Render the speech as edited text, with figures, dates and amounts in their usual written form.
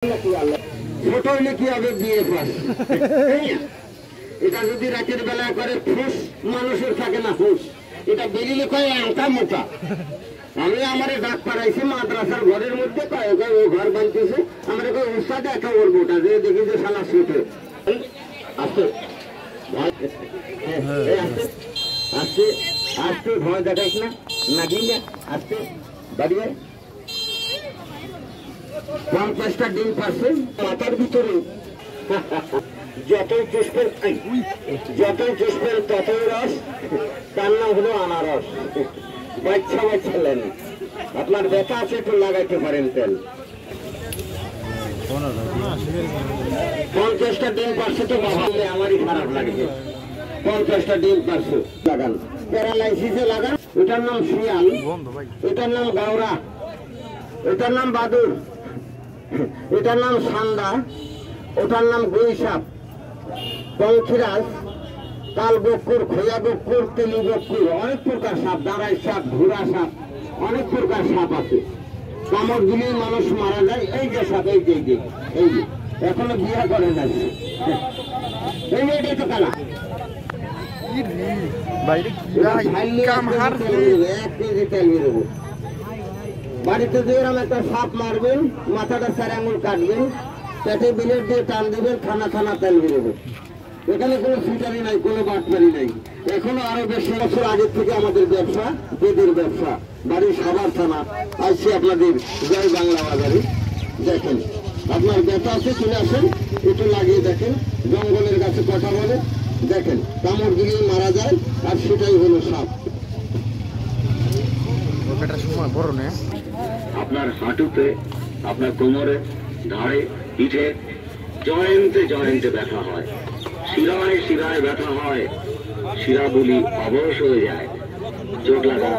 ছোট হলে কি হবে বিয়ে পাস এটা যদি রাতের বেলায় করে ফুস মানুষের থাকে না ফুস এটা বেরিয়ে কয় আঁকা মোটা আমি আমার ডাক পাড়াইছি মাদ্রাসার ঘরের মধ্যে ও ঘর বানতেছে আমরা উস্তাদে একটা ওর মোটা যে দেখি যে সালা ছোট আসতে আসতে আসতে ভয় দেখাইস না না দিলে আসতে বাড়িয়ে 50টা ডিম পারছে মাথার ভিতরে যতই চুষবেন ততই রস তার নাম হলো আনারস বাচ্চা লেন আপনার ব্যথা আছে একটু লাগাইতে পারেন তেল 50টা ডিম পারছে তো বাবা আমারই খারাপ লাগছে 50টা ডিম পারছে লাগান প্যারালাইসিসে লাগান এটার নাম শিয়াল এটার নাম গাওরা এটার নাম বাদুর এটার নাম সান্দা ওটার নাম গুইসাপ পঙ্খিরাজ কাল বকুর খোয়া বকুর তেলি বকুর অনেক প্রকার সাপ দাঁড়াই সাপ ঘোড়া সাপ অনেক প্রকার সাপ আছে কামড় দিলেই মানুষ মারা যায় এই যে সাপ এই যে এখনো বিয়ে করে যাচ্ছে এই মেয়েটাই তো কালা 1 কেজি তেল বেরোবো বাড়িতে যে এরকম একটা সাপ মারবেন মাথাটা 4 আঙুল কাটবেন পেটে বিলেট দিয়ে টান দিবেন থানা তেল বেরোবে এখানে কোনো ফিটারি নাই কোনো বাটপারি নাই এখনো আরো বেশি বছর আগের থেকে আমাদের ব্যবসা বেদের ব্যবসা বাড়ির সবার থানা আসছে আপনাদের জয় বাংলা বাজারে দেখেন আপনার ব্যথা আছে চলে আসেন একটু লাগিয়ে দেখেন জঙ্গলের কাছে কথা বলে দেখেন কামড় দিলেই মারা যায় আর সেটাই হলো সাপ আপনার হাঁটুতে আপনার কোমরে ঘাড়ে পিঠে জয়েন্টে ব্যথা হয় শিরায় ব্যথা হয় শিরাগুলি অবশ হয়ে যায় চোট লাগা